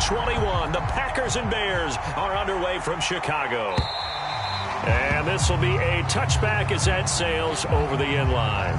21. The Packers and Bears are underway from Chicago. And this will be a touchback as that sails over the end line.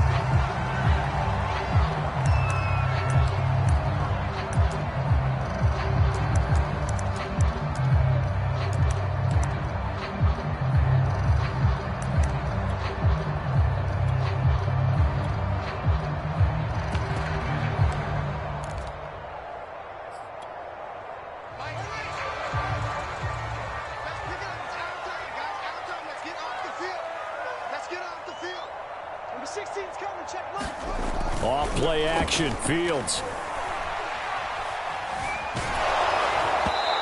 Off play action, Fields.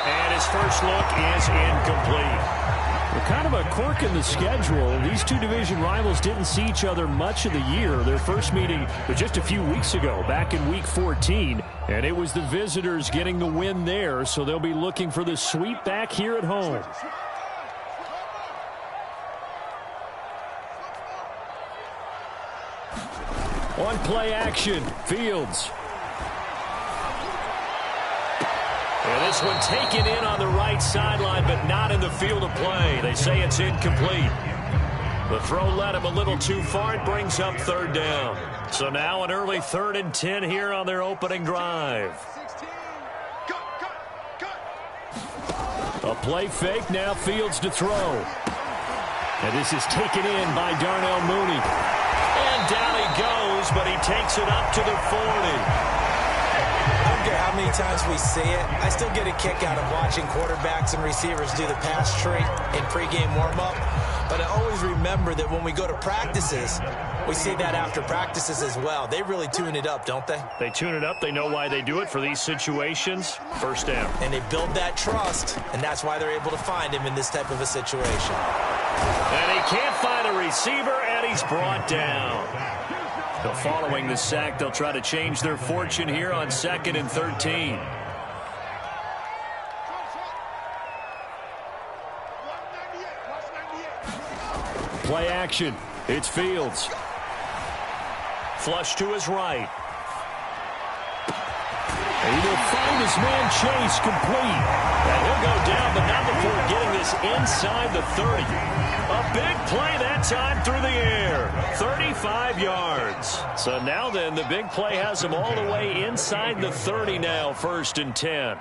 And his first look is incomplete. Well, kind of a quirk in the schedule. These two division rivals didn't see each other much of the year. Their first meeting was just a few weeks ago, back in Week 14. And it was the visitors getting the win there, so they'll be looking for the sweep back here at home. On play action, Fields. And this one taken in on the right sideline, but not in the field of play. They say it's incomplete. The throw led him a little too far. It brings up third down. So now an early 3rd and 10 here on their opening drive. A play fake, now Fields to throw. And this is taken in by Darnell Mooney. And down he goes, but he takes it up to the 40. I don't care how many times we see it. I still get a kick out of watching quarterbacks and receivers do the pass tree in pregame warm-up. But I always remember that when we go to practices, we see that after practices as well. They really tune it up, don't they? They tune it up. They know why they do it for these situations. First down. And they build that trust, and that's why they're able to find him in this type of a situation. And he can't find a receiver, and he's brought down. But following the sack, they'll try to change their fortune here on 2nd and 13. Play action. It's Fields. Flush to his right. He will find his man Chase complete. And he'll go down, but not before getting this inside the 30. A big play that time through the air. 35 yards. So now then, the big play has him all the way inside the 30 now, 1st and 10.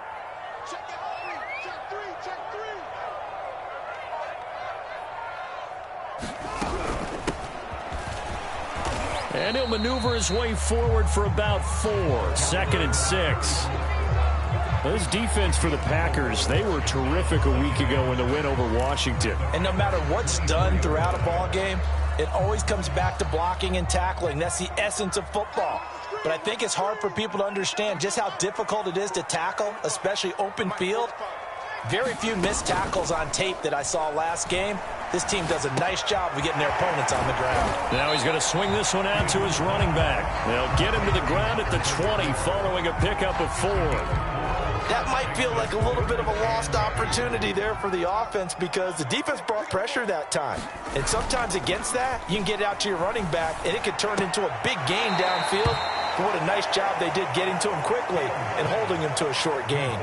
And he'll maneuver his way forward for about 4. 2nd and 6. This defense for the Packers, they were terrific a week ago in the win over Washington. And no matter what's done throughout a ball game, it always comes back to blocking and tackling. That's the essence of football. But I think it's hard for people to understand just how difficult it is to tackle, especially open field. Very few missed tackles on tape that I saw last game. This team does a nice job of getting their opponents on the ground. Now he's going to swing this one out to his running back. They'll get him to the ground at the 20 following a pickup of 4. That might feel like a little bit of a lost opportunity there for the offense because the defense brought pressure that time. And sometimes against that, you can get out to your running back, and it could turn into a big gain downfield. But what a nice job they did getting to him quickly and holding him to a short gain.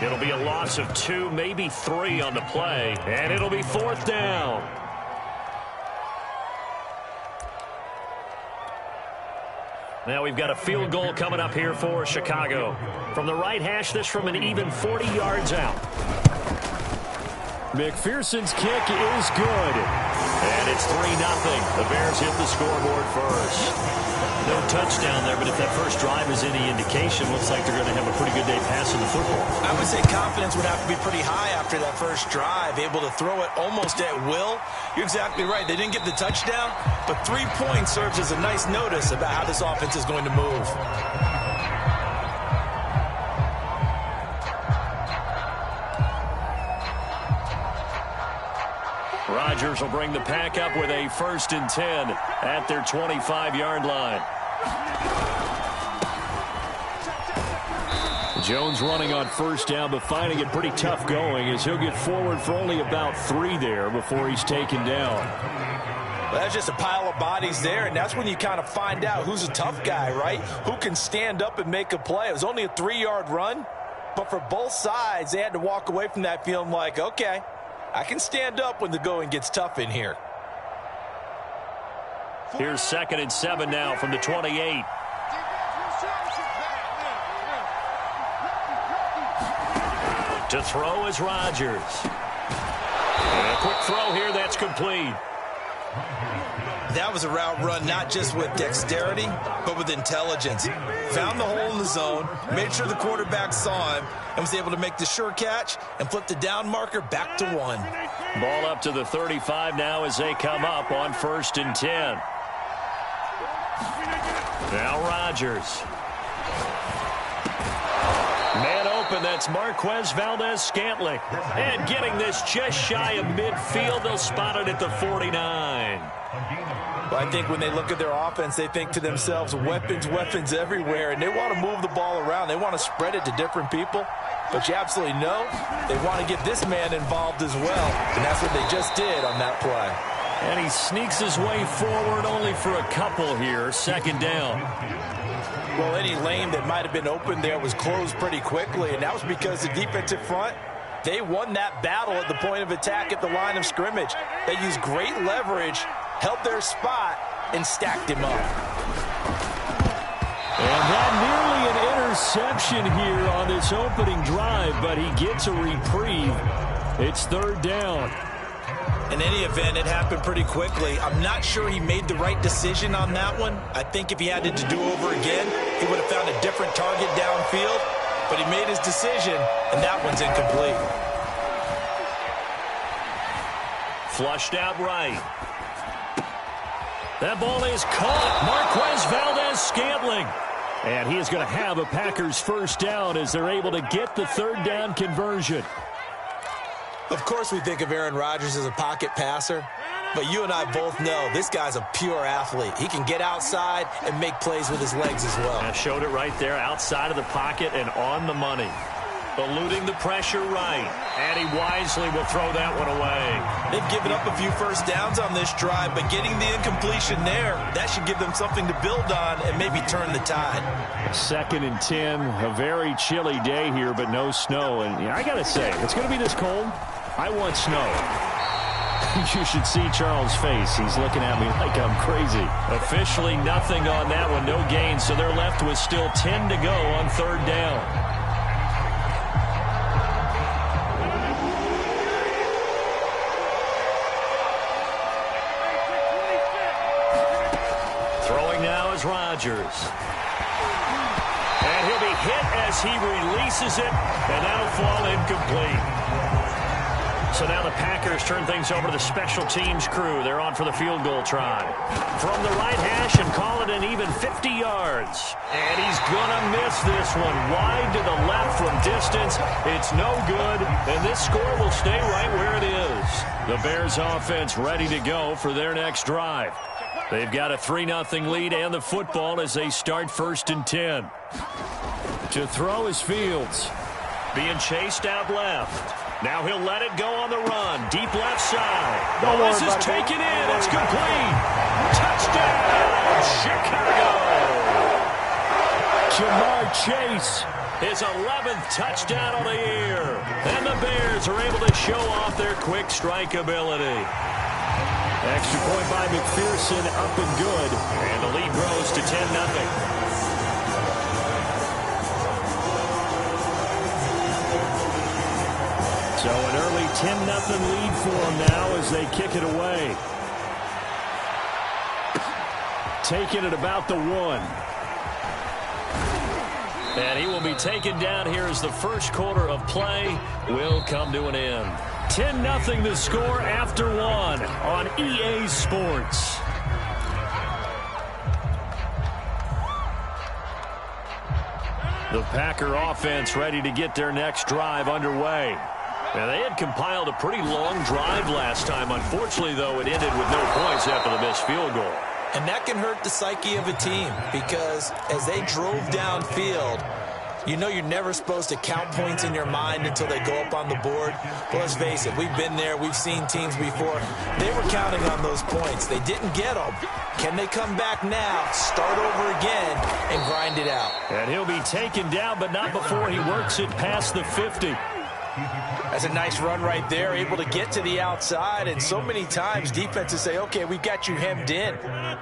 It'll be a loss of 2, maybe 3 on the play, and it'll be 4th down. Now we've got a field goal coming up here for Chicago. From the right hash, this from an even 40 yards out. McPherson's kick is good. And it's 3-0. The Bears hit the scoreboard first. No touchdown there, but if that first drive is any indication, looks like they're going to have a pretty good day passing the football. I would say confidence would have to be pretty high after that first drive, able to throw it almost at will. You're exactly right. They didn't get the touchdown, but 3 points serves as a nice notice about how this offense is going to move. Rodgers will bring the pack up with a 1st and 10 at their 25-yard line. Jones running on 1st down, but finding it pretty tough going as he'll get forward for only about 3 there before he's taken down. Well, that's just a pile of bodies there, and that's when you kind of find out who's a tough guy, right? Who can stand up and make a play. It was only a 3-yard run, But for both sides, they had to walk away from that feeling like, okay, I can stand up when the going gets tough in here. Here's 2nd and 7 now from the 28. To throw is Rodgers. And a quick throw here, that's complete. That was a route run not just with dexterity, but with intelligence. Found the hole in the zone, made sure the quarterback saw him, and was able to make the sure catch and flip the down marker back to 1. Ball up to the 35 now as they come up on 1st and 10. Now Rodgers. Man open, that's Marquez Valdez-Scantling. And getting this just shy of midfield, they'll spot it at the 49. Well, I think when they look at their offense, they think to themselves, weapons, weapons everywhere, and they want to move the ball around. They want to spread it to different people. But you absolutely know they want to get this man involved as well, and that's what they just did on that play. And he sneaks his way forward only for a couple here, 2nd down. Well, any lane that might have been open there was closed pretty quickly, and that was because the defensive front, they won that battle at the point of attack at the line of scrimmage. They used great leverage, held their spot, and stacked him up. And that nearly an interception here on this opening drive, but he gets a reprieve. It's 3rd down. In any event, it happened pretty quickly. I'm not sure he made the right decision on that one. I think if he had it to do over again, he would have found a different target downfield. But he made his decision, and that one's incomplete. Flushed out right. That ball is caught. Marquez Valdez-Scantling. And he is going to have a Packers 1st down as they're able to get the 3rd down conversion. Of course we think of Aaron Rodgers as a pocket passer, but you and I both know this guy's a pure athlete. He can get outside and make plays with his legs as well. I showed it right there, outside of the pocket and on the money. Eluding the pressure right, and he wisely will throw that one away. They've given up a few first downs on this drive, but getting the incompletion there, that should give them something to build on and maybe turn the tide. 2nd and 10, a very chilly day here, but no snow. And I got to say, it's going to be this cold. I want snow. You should see Charles' face. He's looking at me like I'm crazy. Officially nothing on that one, no gain, so they're left with still 10 to go on 3rd down. Throwing now is Rodgers. And he'll be hit as he releases it, and that'll fall incomplete. So now the Packers turn things over to the special teams crew. They're on for the field goal try. From the right hash and call it an even 50 yards. And he's going to miss this one. Wide to the left from distance. It's no good, and this score will stay right where it is. The Bears offense ready to go for their next drive. They've got a 3-0 lead and the football as they start 1st and 10. To throw is Fields. Being chased out left. Now he'll let it go on the run. Deep left side. This is taken in. It's complete. Touchdown, Chicago. Jamar Chase, his 11th touchdown of the year. And the Bears are able to show off their quick strike ability. Extra point by McPherson, up and good. And the lead grows to 10-0. So an early 10-0 lead for them now as they kick it away. Taking it about the 1. And he will be taken down here as the first quarter of play will come to an end. 10-0 the score after 1 on EA Sports. The Packer offense ready to get their next drive underway. Now, they had compiled a pretty long drive last time. Unfortunately, though, it ended with no points after the missed field goal. And that can hurt the psyche of a team because as they drove downfield, You know you're never supposed to count points in your mind until they go up on the board. But let's face it, we've been there. We've seen teams before. They were counting on those points. They didn't get them. Can they come back now, start over again, and grind it out? And he'll be taken down, but not before he works it past the 50. That's a nice run right there, able to get to the outside. And so many times defenses say, okay, we've got you hemmed in.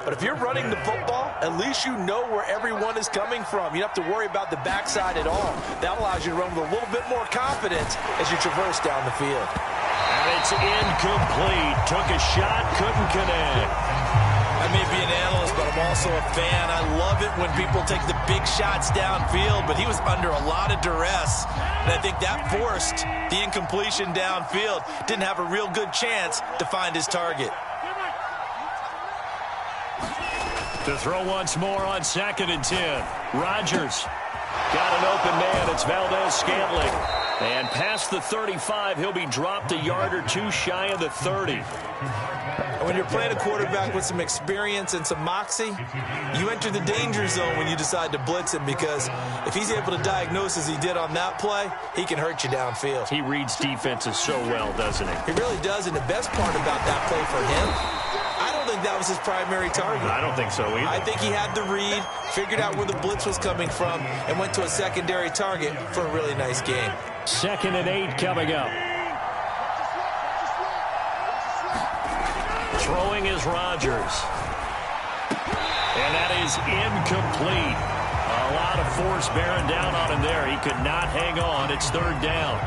But if you're running the football, at least you know where everyone is coming from. You don't have to worry about the backside at all. That allows you to run with a little bit more confidence as you traverse down the field. And it's incomplete. Took a shot, couldn't connect. I may be an analyst, but I'm also a fan. I love it when people take the big shots downfield, but he was under a lot of duress, and I think that forced the incompletion downfield. Didn't have a real good chance to find his target. To throw once more on 2nd and 10. Rodgers got an open man. It's Valdez-Scantling. And past the 35, he'll be dropped a yard or two shy of the 30. When you're playing a quarterback with some experience and some moxie, you enter the danger zone when you decide to blitz him, because if he's able to diagnose as he did on that play, he can hurt you downfield. He reads defenses so well, doesn't he? He really does, and the best part about that play for him, I don't think that was his primary target. I don't think so either. I think he had the read, figured out where the blitz was coming from, and went to a secondary target for a really nice game. 2nd and 8 coming up. Throwing is Rodgers. And that is incomplete. A lot of force bearing down on him there. He could not hang on. It's 3rd down.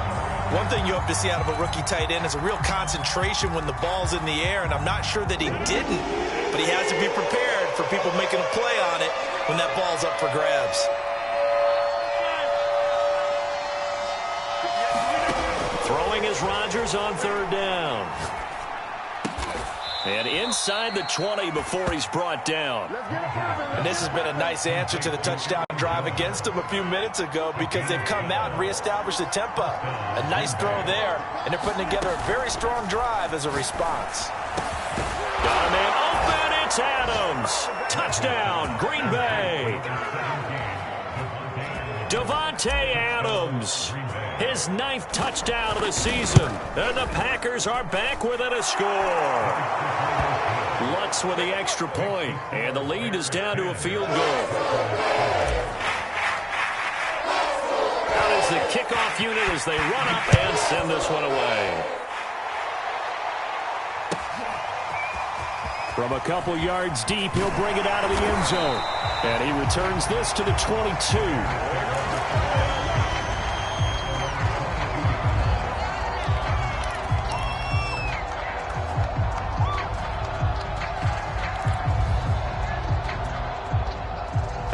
One thing you hope to see out of a rookie tight end is a real concentration when the ball's in the air, and I'm not sure that he didn't, but he has to be prepared for people making a play on it when that ball's up for grabs. Throwing is Rodgers on 3rd down. And inside the 20 before he's brought down. And this has been a nice answer to the touchdown drive against him a few minutes ago, because they've come out and reestablished the tempo. A nice throw there, and they're putting together a very strong drive as a response. Got a man open. It's Adams. Touchdown, Green Bay. Davante Adams. His 9th touchdown of the season. And the Packers are back within a score. Lutz with the extra point, and the lead is down to a field goal. Out is the kickoff unit as they run up and send this one away. From a couple yards deep, he'll bring it out of the end zone. And he returns this to the 22.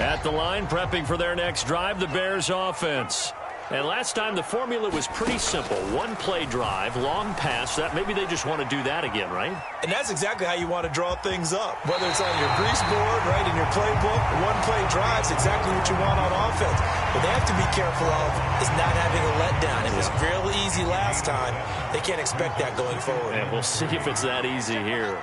At the line, prepping for their next drive, the Bears offense. And last time, the formula was pretty simple. One-play drive, long pass. That maybe they just want to do that again, right? And that's exactly how you want to draw things up. Whether it's on your grease board, right, in your playbook, one-play drive's exactly what you want on offense. What they have to be careful of is not having a letdown. It was real easy last time. They can't expect that going forward. And we'll see if it's that easy here.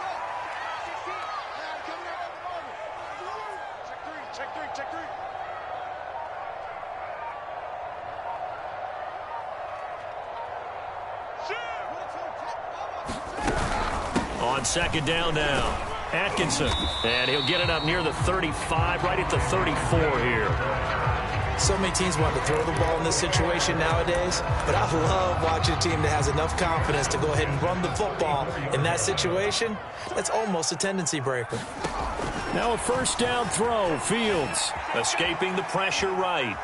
On 2nd down now, Atkinson. And he'll get it up near the 35, right at the 34 here. So many teams want to throw the ball in this situation nowadays, but I love watching a team that has enough confidence to go ahead and run the football in that situation. That's almost a tendency breaker. Now a 1st down throw, Fields. Escaping the pressure right.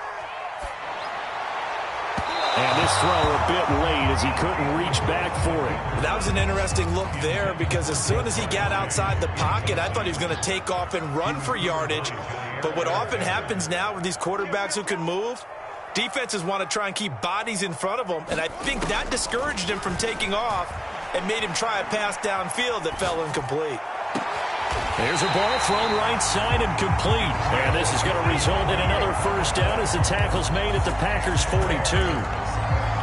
And this throw a bit late as he couldn't reach back for it. That was an interesting look there, because as soon as he got outside the pocket, I thought he was going to take off and run for yardage. But what often happens now with these quarterbacks who can move, defenses want to try and keep bodies in front of them, and I think that discouraged him from taking off and made him try a pass downfield that fell incomplete. There's a ball thrown right side and complete. And this is going to result in another 1st down as the tackle's made at the Packers' 42.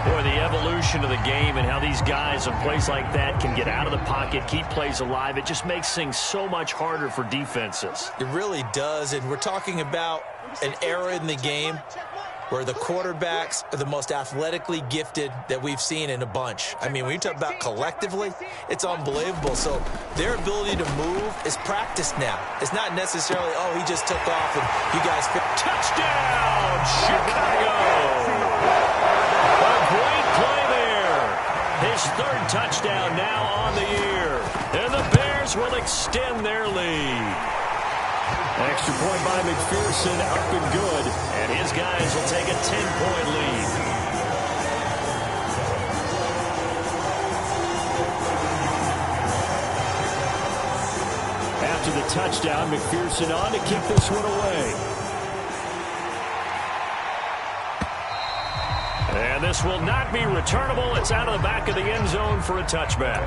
Boy, the evolution of the game and how these guys in plays like that can get out of the pocket, keep plays alive, it just makes things so much harder for defenses. It really does, and we're talking about an era in the game where the quarterbacks are the most athletically gifted that we've seen in a bunch. I mean, when you talk about collectively, it's unbelievable. So their ability to move is practiced now. It's not necessarily, oh, he just took off and you guys... Touchdown, Chicago! A great play there. His third touchdown now on the year. And the Bears will extend their lead. Extra point by McPherson, up and good. And his guys will take a 10-point lead. After the touchdown, McPherson on to kick this one away. And this will not be returnable. It's out of the back of the end zone for a touchback.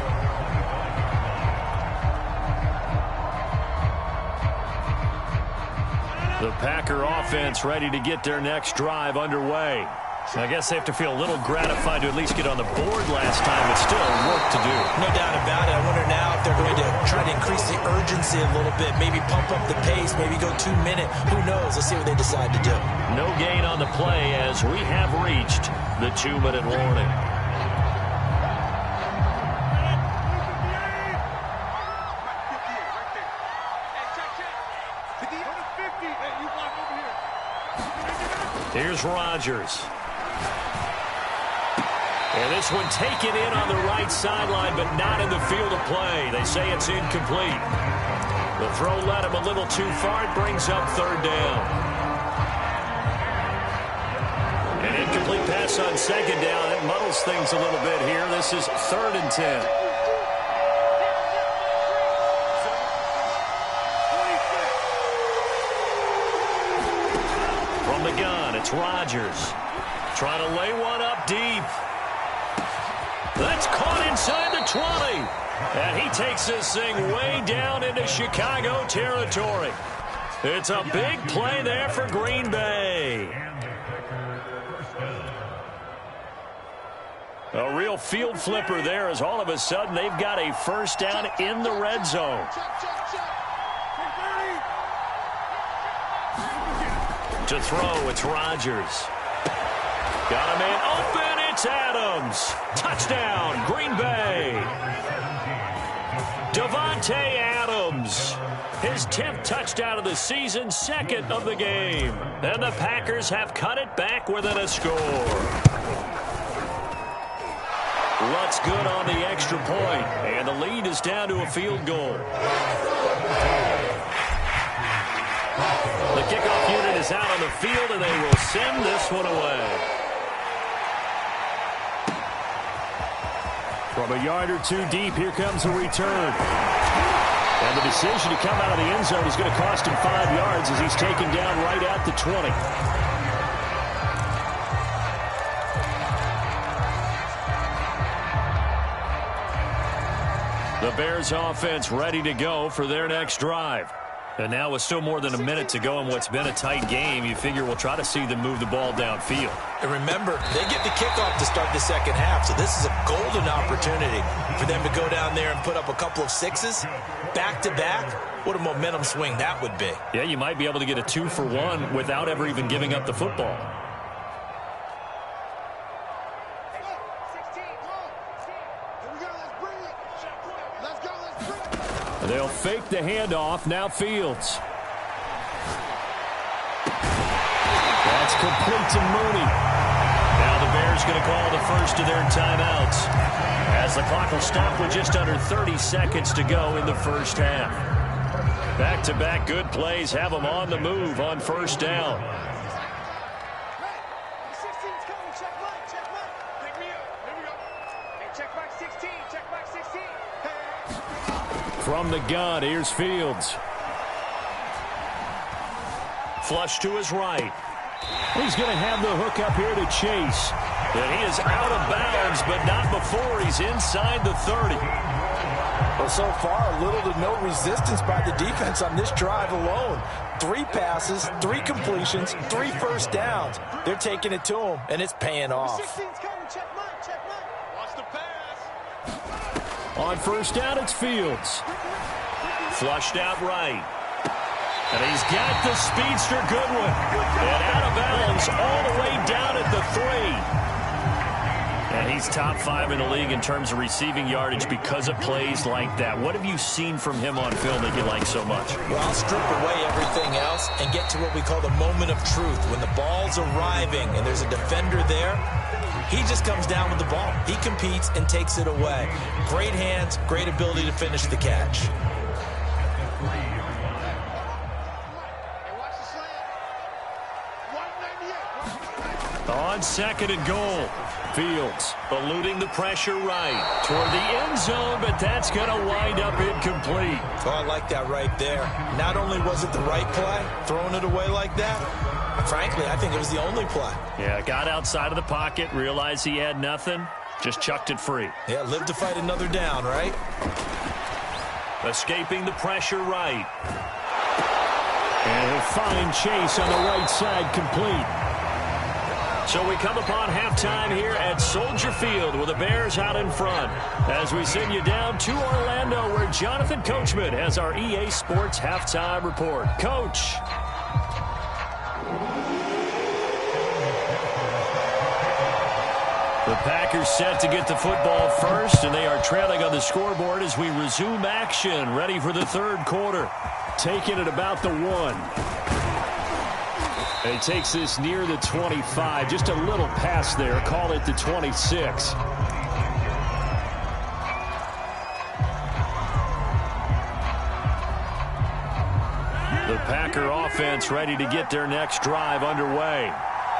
The Packer offense ready to get their next drive underway. I guess they have to feel a little gratified to at least get on the board last time, but still work to do. No doubt about it. I wonder now if they're going to try to increase the urgency a little bit, maybe pump up the pace, maybe go 2 minute. Who knows? Let's see what they decide to do. No gain on the play as we have reached the 2-minute warning. Here's Rodgers. And this one taken in on the right sideline, but not in the field of play. They say it's incomplete. The throw led him a little too far. It brings up third down. An incomplete pass on second down. It muddles things a little bit here. This is 3rd and 10. From the gun, it's Rodgers. Trying to lay one up deep. That's caught inside the 20. And he takes this thing way down into Chicago territory. It's a big play there for Green Bay. A real field flipper there as all of a sudden they've got a first down in the red zone. To throw, it's Rodgers. Got a man open. It's Adams. Touchdown, Green Bay. Davante Adams. His 10th touchdown of the season, 2nd of the game. And the Packers have cut it back within a score. Looks good on the extra point. And the lead is down to a field goal. The kickoff unit is out on the field, and they will send this one away. From a yard or two deep, here comes a return. And the decision to come out of the end zone is going to cost him 5 yards as he's taken down right at the 20. The Bears offense ready to go for their next drive. And now with still more than a minute to go in what's been a tight game, you figure we'll try to see them move the ball downfield. And remember, they get the kickoff to start the second half, so this is a golden opportunity for them to go down there and put up a couple of sixes back-to-back. What a momentum swing that would be. Yeah, you might be able to get a 2-for-1 without ever even giving up the football. They'll fake the handoff. Now Fields. That's complete to Mooney. Now the Bears going to call the first of their timeouts as the clock will stop with just under 30 seconds to go in the first half. Back-to-back good plays have them on the move on first down. From the gun, here's Fields. Flush to his right. He's going to have the hook up here to Chase. And he is out of bounds, but not before he's inside the 30. Well, so far, little to no resistance by the defense on this drive alone. 3 passes, 3 completions, 3 first downs. They're taking it to him, and it's paying off. On first down, it's Fields. Flushed out right. And he's got the speedster Goodwin. And out of bounds all the way down at the 3. And he's top 5 in the league in terms of receiving yardage because of plays like that. What have you seen from him on film that you like so much? Well, I'll strip away everything else and get to what we call the moment of truth. When the ball's arriving and there's a defender there, he just comes down with the ball. He competes and takes it away. Great hands, great ability to finish the catch. On 2nd and goal. Fields eluding the pressure right toward the end zone, but that's going to wind up incomplete. Oh, I like that right there. Not only was it the right play, throwing it away like that, frankly, I think it was the only play. Yeah, got outside of the pocket, realized he had nothing, just chucked it free. Yeah, live to fight another down, right? Escaping the pressure right. And he'll find Chase on the right side, complete. So we come upon halftime here at Soldier Field with the Bears out in front as we send you down to Orlando where Jonathan Coachman has our EA Sports halftime report. Coach. The Packers set to get the football first, and they are trailing on the scoreboard as we resume action, ready for the third quarter. Taking it about the 1. He takes this near the 25. Just a little pass there. Call it the 26. The Packer offense ready to get their next drive underway.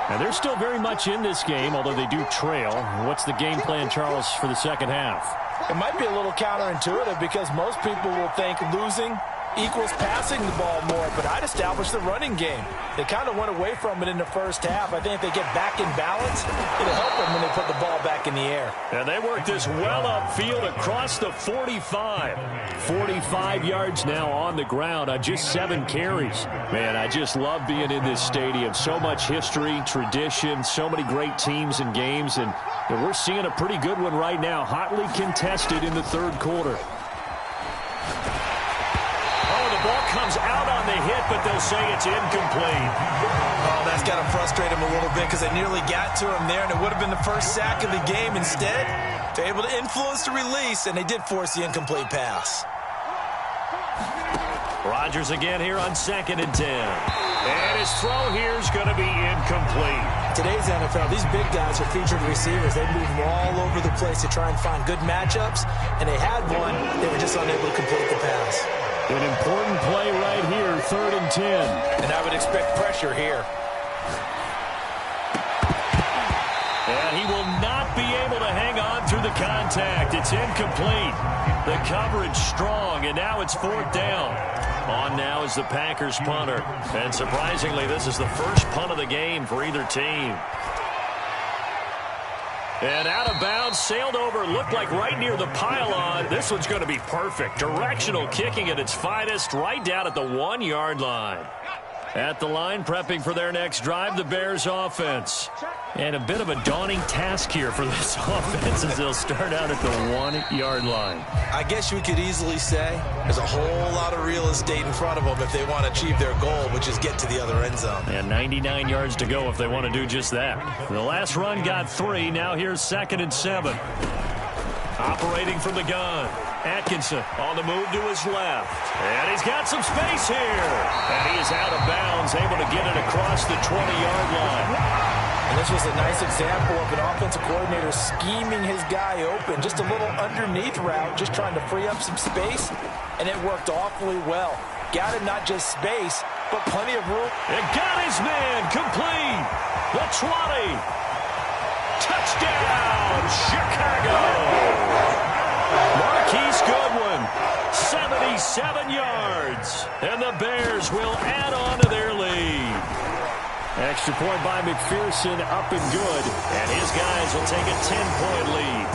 And they're still very much in this game, although they do trail. What's the game plan, Charles, for the second half? It might be a little counterintuitive because most people will think losing equals passing the ball more, but I'd establish the running game. They kind of went away from it in the first half. I think if they get back in balance, it'll help them when they put the ball back in the air. And they work this well upfield across the 45. 45 yards now on the ground on just 7 carries. Man, I just love being in this stadium. So much history, tradition, so many great teams and games, and we're seeing a pretty good one right now, hotly contested in the third quarter. Ball comes out on the hit, but they'll say it's incomplete. Oh, that's got to frustrate him a little bit because they nearly got to him there, and it would have been the first sack of the game. Instead, they're able to influence the release, and they did force the incomplete pass. Rodgers again here on 2nd and 10. And his throw here is going to be incomplete. Today's NFL, these big guys are featured receivers. They move all over the place to try and find good matchups, and they had one. They were just unable to complete the pass. An important play right here, 3rd and 10. And I would expect pressure here. And he will not be able to hang on through the contact. It's incomplete. The coverage strong, and now it's 4th down. On now is the Packers punter. And surprisingly, this is the first punt of the game for either team. And out of bounds, sailed over, looked like right near the pylon. This one's going to be perfect. Directional kicking at its finest, right down at the 1-yard line. At the line, prepping for their next drive, the Bears offense. And a bit of a daunting task here for this offense as they'll start out at the 1-yard line. I guess we could easily say there's a whole lot of real estate in front of them if they want to achieve their goal, which is get to the other end zone. And 99 yards to go if they want to do just that. The last run got 3. Now here's 2nd and 7. Operating from the gun. Atkinson on the move to his left. And he's got some space here. And he is out of bounds, able to get it across the 20-yard line. And this was a nice example of an offensive coordinator scheming his guy open. Just a little underneath route, just trying to free up some space. And it worked awfully well. Got him not just space, but plenty of room. And got his man complete. The 20. Touchdown, Chicago. Marquise Goodwin, 77 yards. And the Bears will add on to their lead. Extra point by McPherson, up and good. And his guys will take a 10-point lead.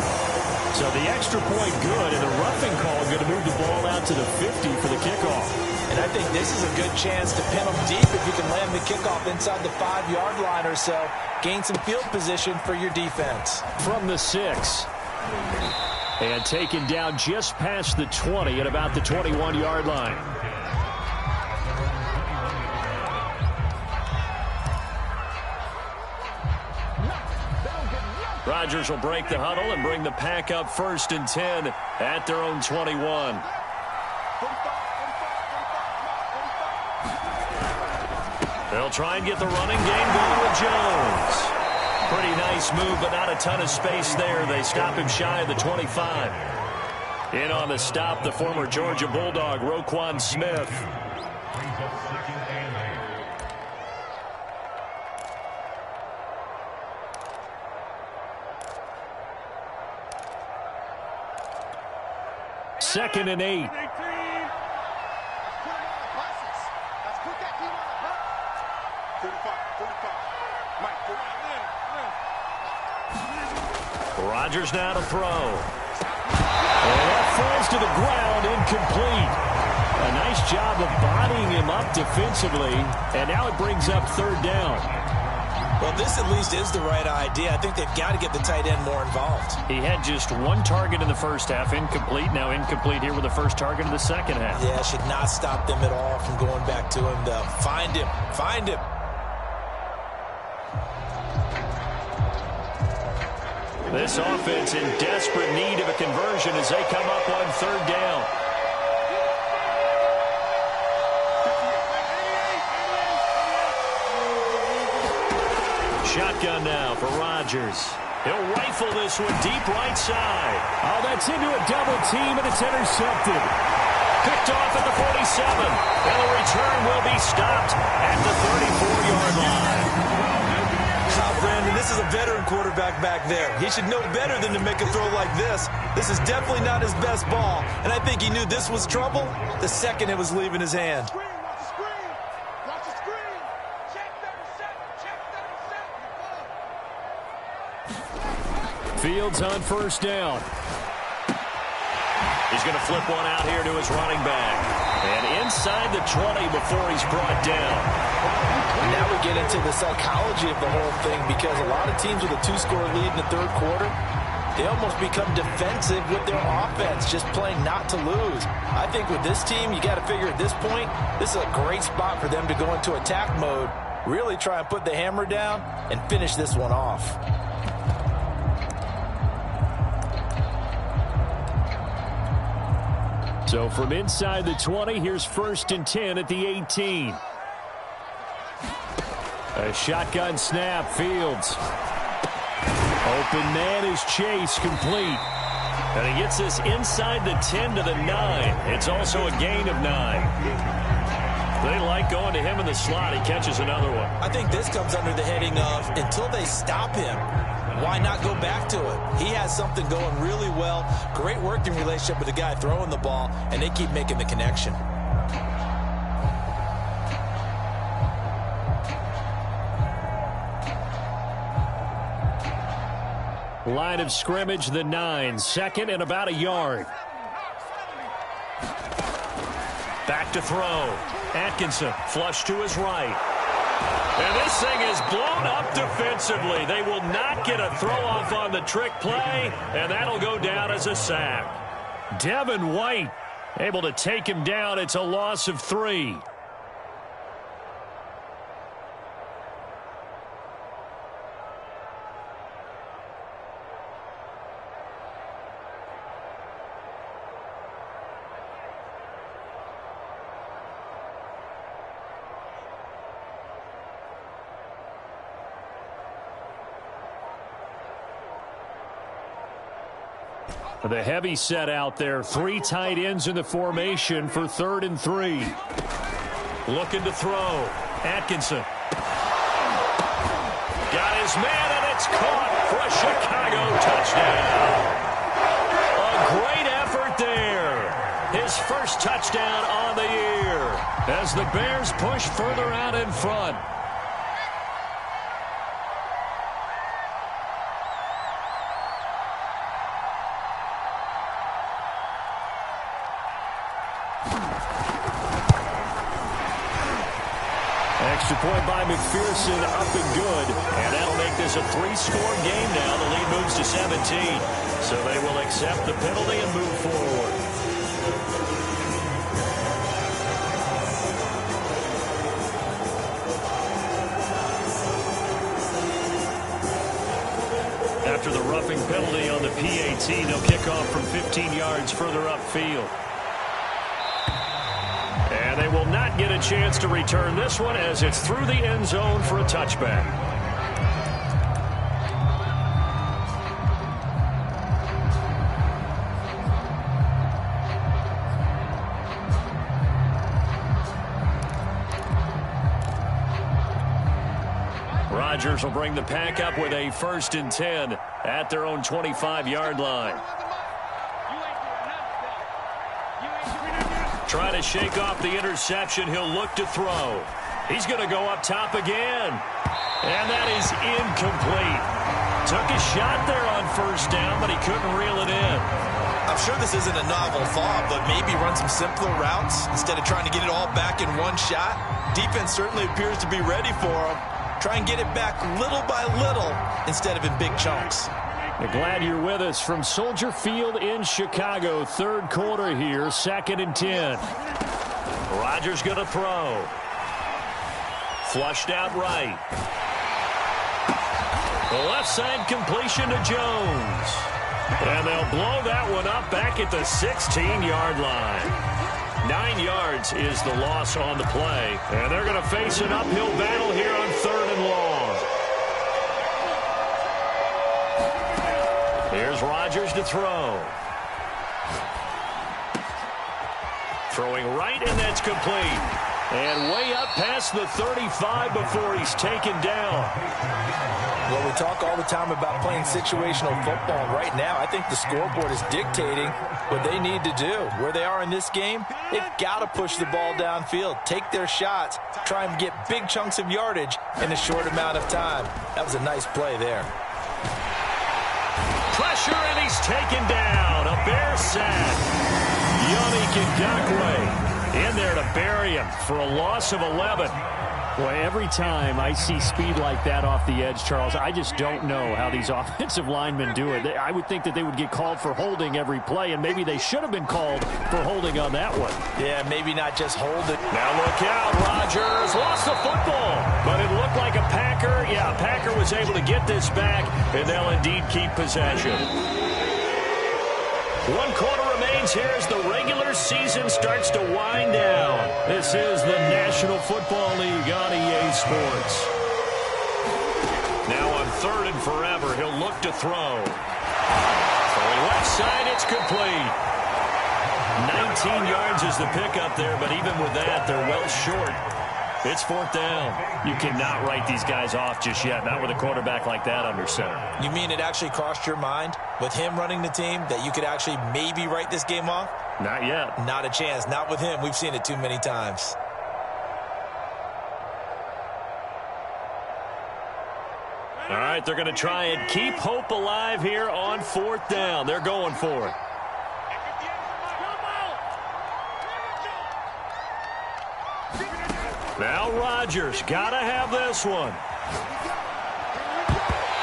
So the extra point good, and the roughing call going to move the ball out to the 50 for the kickoff. And I think this is a good chance to pin them deep if you can land the kickoff inside the 5-yard line or so. Gain some field position for your defense. From the 6. And taken down just past the 20 at about the 21-yard line. Rodgers will break the huddle and bring the pack up 1st and 10 at their own 21. They'll try and get the running game going with Jones. Pretty nice move, but not a ton of space there. They stop him shy of the 25. In on the stop, the former Georgia Bulldog, Roquan Smith. Second and 8. Rodgers now to throw. And that falls to the ground, incomplete. A nice job of bodying him up defensively, and now it brings up 3rd down. Well, this at least is the right idea. I think they've got to get the tight end more involved. He had just 1 target in the first half, incomplete. Now incomplete here with the first target in the second half. Yeah, should not stop them at all from going back to him. Find him. Find him. This offense in desperate need of a conversion as they come up on 3rd down. Shotgun now for Rodgers. He'll rifle this one deep right side. Oh, that's into a double team, and it's intercepted. Picked off at the 47. And the return will be stopped at the 34-yard line. Brandon, this is a veteran quarterback back there. He should know better than to make a throw like this. This is definitely not his best ball, and I think he knew this was trouble the second it was leaving his hand. Fields on 1st down. He's going to flip one out here to his running back. And inside the 20 before he's brought down. Now we get into the psychology of the whole thing, because a lot of teams with a 2-score lead in the 3rd quarter, they almost become defensive with their offense, just playing not to lose. I think with this team, you got to figure at this point, this is a great spot for them to go into attack mode, really try and put the hammer down and finish this one off. So from inside the 20, here's 1st and 10 at the 18. A shotgun snap, Fields. Open man is Chase, complete. And he gets this inside the 10 to the 9. It's also a gain of 9. They like going to him in the slot. He catches another one. I think this comes under the heading of, until they stop him, why not go back to it? He has something going really well. Great working relationship with the guy throwing the ball, and they keep making the connection. Line of scrimmage, the 9. 2nd and about a yard. Back to throw. Atkinson, flush to his right. And this thing is blown up defensively. They will not get a throw-off on the trick play, and that'll go down as a sack. Devin White able to take him down. It's a loss of 3. The heavy set out there. 3 tight ends in the formation for 3rd and 3. Looking to throw. Atkinson. Got his man, and it's caught for a Chicago touchdown. A great effort there. His first touchdown on the year as the Bears push further out in front. Extra point by McPherson, up and good. And that'll make this a 3-score game now. The lead moves to 17. So they will accept the penalty and move forward. After the penalty on the PAT. They'll kick off from 15 yards further upfield. And they will not get a chance to return this one as it's through the end zone for a touchback. Rodgers will bring the pack up with a 1st and 10 at their own 25-yard line. Trying to shake off the interception. He'll look to throw. He's going to go up top again. And that is incomplete. Took a shot there on 1st down, but he couldn't reel it in. I'm sure this isn't a novel thought, but maybe run some simpler routes instead of trying to get it all back in one shot. Defense certainly appears to be ready for him. Try and get it back little by little instead of in big chunks. Glad you're with us from Soldier Field in Chicago. 3rd quarter here, 2nd and 10. Rodgers going to throw. Flushed out right. The left side completion to Jones. And they'll blow that one up back at the 16-yard line. 9 yards is the loss on the play. And they're going to face an uphill battle here on 3rd and long. Here's Rodgers to throw. Throwing right, and that's complete. And way up past the 35 before he's taken down. Well, we talk all the time about playing situational football. Right now, I think the scoreboard is dictating what they need to do. Where they are in this game, they've got to push the ball downfield, take their shots, try and get big chunks of yardage in a short amount of time. That was a nice play there. Pressure, and he's taken down. A Bear sack. Yannick Ngakoue in there to bury him for a loss of 11. Boy, every time I see speed like that off the edge, Charles, I just don't know how these offensive linemen do it. I would think that they would get called for holding every play, and maybe they should have been called for holding on that one. Yeah, maybe not just hold it. Now look out, Rodgers lost the football, but it looked like a Packer. Yeah, a Packer was able to get this back, and they'll indeed keep possession. 1 quarter remains here as the regular season starts to wind down. This is the National Football League on EA Sports. Now on 3rd and forever, he'll look to throw. Throwing left side, it's complete. 19 yards is the pickup there, but even with that, they're well short. It's 4th down. You cannot write these guys off just yet, not with a quarterback like that under center. You mean it actually crossed your mind with him running the team that you could actually maybe write this game off? Not yet. Not a chance. Not with him. We've seen it too many times. All right, they're going to try and keep hope alive here on 4th down. They're going for it. Now Rodgers, got to have this one.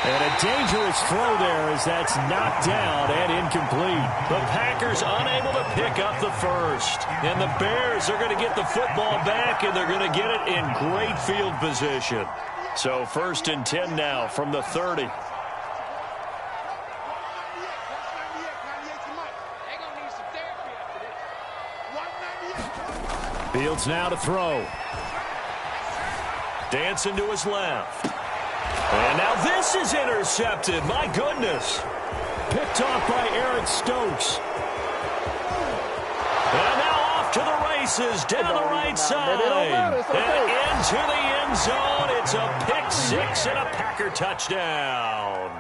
And a dangerous throw there as that's knocked down and incomplete. The Packers unable to pick up the 1st. And the Bears are going to get the football back, and they're going to get it in great field position. So 1st and 10 now from the 30. Fields now to throw. Dancing to his left. And now this is intercepted. My goodness. Picked off by Eric Stokes. And now off to the races down the right side. And into the end zone. It's a pick 6 and a Packer touchdown.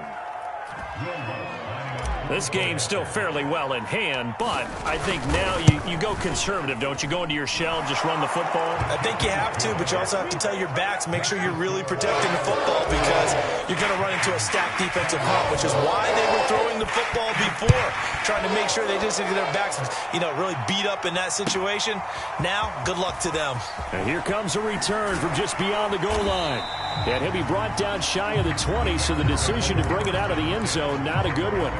This game's still fairly well in hand, but I think now you go conservative, don't you? Go into your shell, just run the football? I think you have to, but you also have to tell your backs, make sure you're really protecting the football because you're going to run into a stacked defensive front, which is why they were throwing the football before, trying to make sure they just get their backs, really beat up in that situation. Now, good luck to them. And here comes a return from just beyond the goal line. And he'll be brought down shy of the 20, so the decision to bring it out of the end zone, not a good one.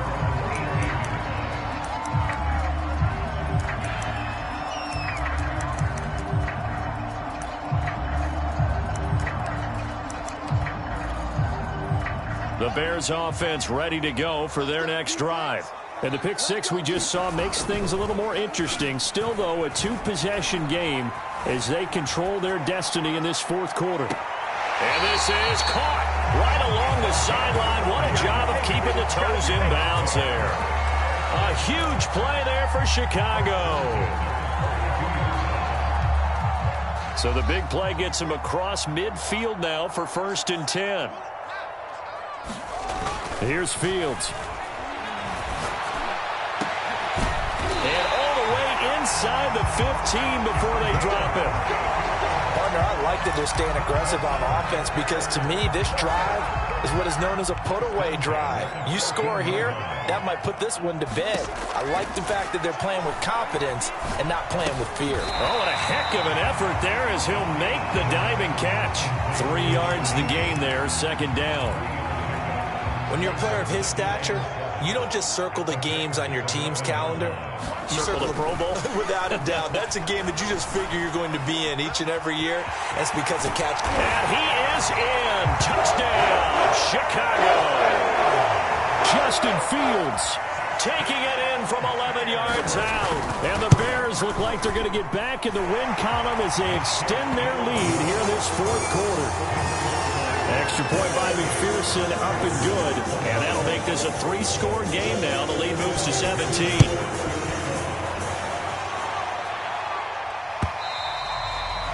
The Bears offense ready to go for their next drive. And the pick six we just saw makes things a little more interesting. Still, though, a two-possession game as they control their destiny in this fourth quarter. And this is caught right along the sideline. What a job of keeping the toes in bounds there. A huge play there for Chicago. So the big play gets him across midfield now for 1st and 10. Here's Fields. And all the way inside the 15 before they drop him. Partner, I like that they're staying aggressive on offense because to me, this drive is what is known as a put-away drive. You score here, that might put this one to bed. I like the fact that they're playing with confidence and not playing with fear. Oh, and a heck of an effort there as he'll make the diving catch. 3 yards the gain there, 2nd down. When you're a player of his stature, you don't just circle the games on your team's calendar. You circle the Pro Bowl? Without a doubt. That's a game that you just figure you're going to be in each and every year. That's because of catch. And he is in. Touchdown, Chicago. Justin Fields taking it in from 11 yards out. And the Bears look like they're going to get back in the win column as they extend their lead here in this fourth quarter. Extra point by McPherson, up and good. And that'll make this a 3-score game now. The lead moves to 17.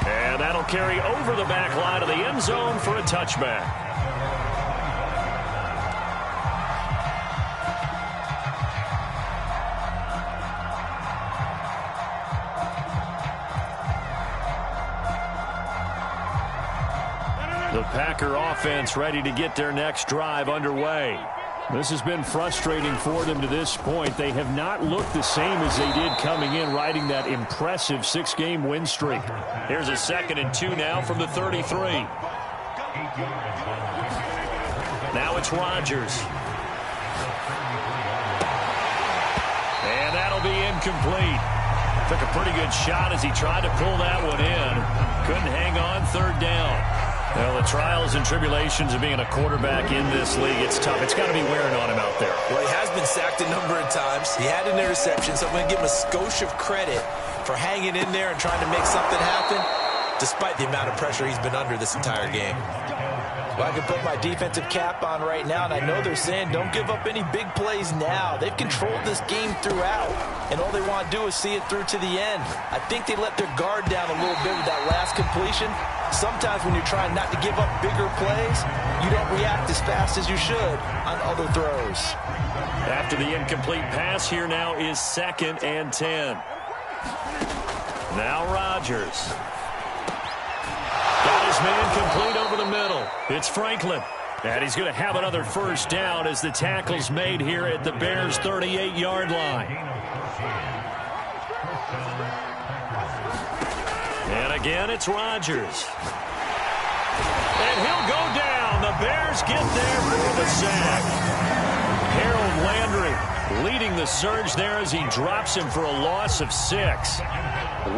And that'll carry over the back line of the end zone for a touchback. The Packer offense ready to get their next drive underway. This has been frustrating for them to this point. They have not looked the same as they did coming in, riding that impressive 6-game win streak. Here's a 2nd and 2 now from the 33. Now it's Rodgers. And that'll be incomplete. Took a pretty good shot as he tried to pull that one in. Couldn't hang on, 3rd down. Well, the trials and tribulations of being a quarterback in this league, it's tough. It's got to be wearing on him out there. Well, he has been sacked a number of times. He had an interception, so I'm going to give him a skosh of credit for hanging in there and trying to make something happen, despite the amount of pressure he's been under this entire game. Well, I can put my defensive cap on right now, and I know they're saying don't give up any big plays now. They've controlled this game throughout, and all they want to do is see it through to the end. I think they let their guard down a little bit with that last completion. Sometimes when you're trying not to give up bigger plays, you don't react as fast as you should on other throws. After the incomplete pass, here now is 2nd and 10. Now Rodgers. Got his man complete over the middle. It's Franklin. And he's going to have another 1st down as the tackle's made here at the Bears' 38-yard line. And again, it's Rodgers. And he'll go down. The Bears get there for the sack. Harold Landry leading the surge there as he drops him for a loss of 6.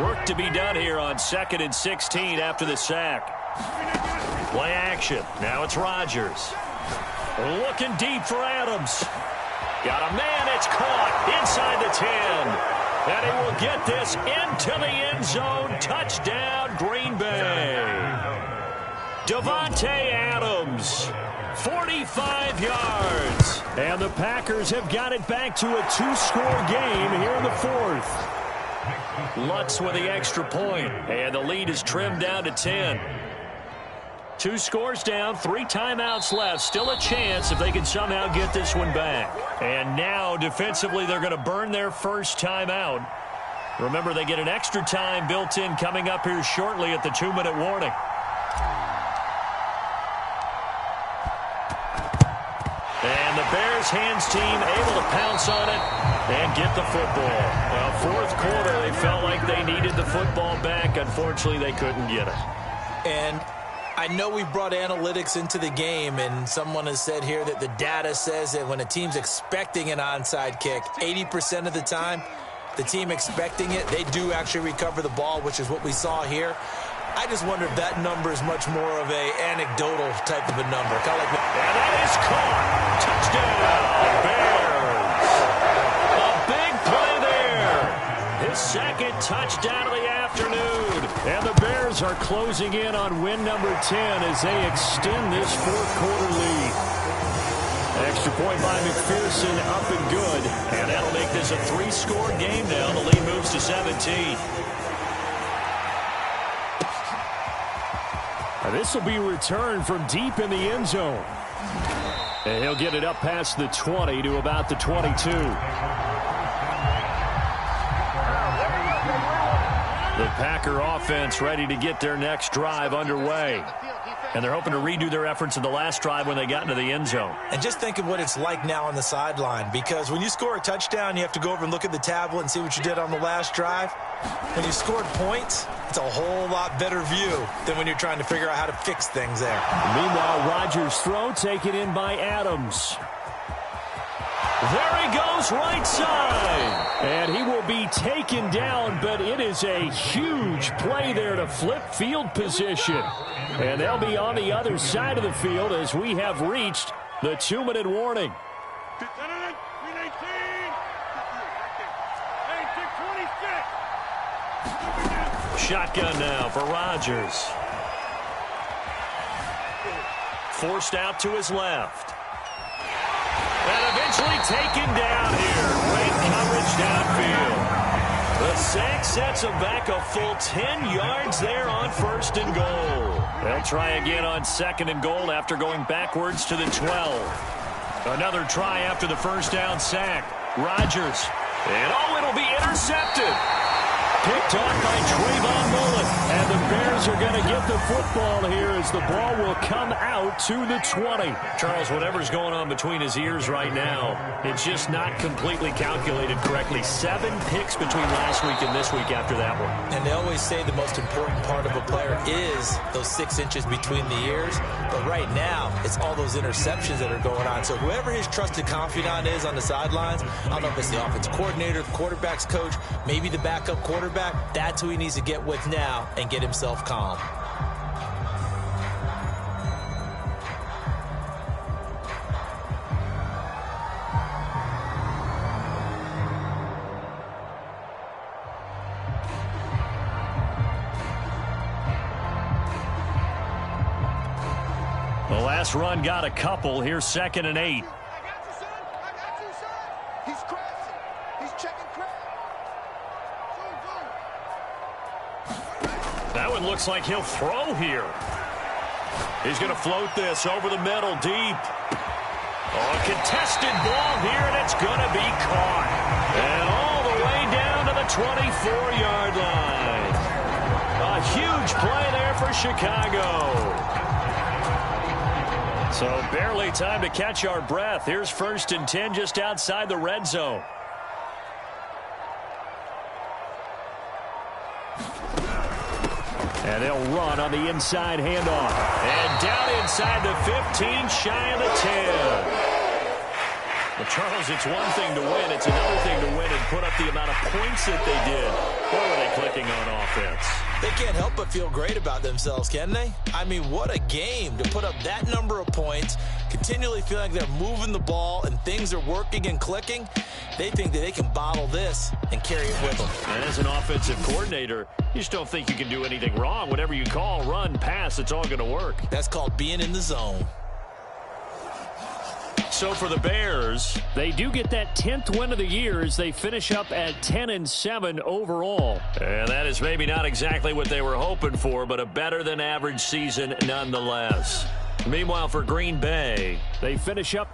Work to be done here on 2nd and 16 after the sack. Play action. Now it's Rodgers. Looking deep for Adams. Got a man. It's caught inside the 10. And he will get this into the end zone. Touchdown, Green Bay. Davante Adams, 45 yards. And the Packers have got it back to a 2-score game here in the 4th. Lutz with the extra point, and the lead is trimmed down to 10. 2 scores down, 3 timeouts left. Still a chance if they can somehow get this one back. And now, defensively, they're going to burn their first timeout. Remember, they get an extra time built in coming up here shortly at the 2-minute warning. And the Bears hands team able to pounce on it and get the football. Well, 4th quarter, they felt like they needed the football back. Unfortunately, they couldn't get it. And I know we brought analytics into the game, and someone has said here that the data says that when a team's expecting an onside kick, 80% of the time, the team expecting it, they do actually recover the ball, which is what we saw here. I just wonder if that number is much more of a anecdotal type of a number. Kind of like And that is caught. Touchdown, Bears. A big play there. His second touchdown of the afternoon. And the Bears are closing in on win number 10 as they extend this fourth-quarter lead. Extra point by McPherson, up and good. And that'll make this a 3-score game now. The lead moves to 17. This will be returned from deep in the end zone. And he'll get it up past the 20 to about the 22. The Packer offense ready to get their next drive underway. And they're hoping to redo their efforts in the last drive when they got into the end zone. And just think of what it's like now on the sideline, because when you score a touchdown, you have to go over and look at the tablet and see what you did on the last drive. When you scored points, it's a whole lot better view than when you're trying to figure out how to fix things there. Meanwhile, Rodgers' throw taken in by Adams. There he goes, right side. And he will be taken down, but it is a huge play there to flip field position. And they'll be on the other side of the field as we have reached the 2-minute warning. Shotgun now for Rodgers. Forced out to his left. And eventually taken down here. Great coverage downfield. The sack sets him back a full 10 yards there on 1st and goal. They'll try again on 2nd and goal after going backwards to the 12. Another try after the first down sack. Rodgers. And it'll be intercepted. Picked off by Trayvon Mullen. And the Bears are going to get the football here as the ball will come out to the 20. Charles, whatever's going on between his ears right now, it's just not completely calculated correctly. 7 picks between last week and this week after that one. And they always say the most important part of a player is those 6 inches between the ears. But right now, it's all those interceptions that are going on. So whoever his trusted confidant is on the sidelines, I don't know if it's the offensive coordinator, the quarterback's coach, maybe the backup quarterback, that's who he needs to get with now and get himself calm. The last run got a couple. Here's 2nd and 8. That one looks like he'll throw here. He's going to float this over the middle deep. Oh, a contested ball here, and it's going to be caught. And all the way down to the 24-yard line. A huge play there for Chicago. So barely time to catch our breath. Here's 1st and 10 just outside the red zone. And they'll run on the inside handoff. And down inside the 15, shy of the 10. Well, Charles, it's one thing to win. It's another thing to win and put up the amount of points that they did. Boy, were they clicking on offense. They can't help but feel great about themselves, can they? I mean, what a game to put up that number of points, continually feel like they're moving the ball and things are working and clicking. They think that they can bottle this and carry it with them. And as an offensive coordinator, you just don't think you can do anything wrong. Whatever you call, run, pass, it's all going to work. That's called being in the zone. So for the Bears, they do get that 10th win of the year as they finish up at 10-7 overall. And that is maybe not exactly what they were hoping for, but a better than average season nonetheless. Meanwhile, for Green Bay, they finish up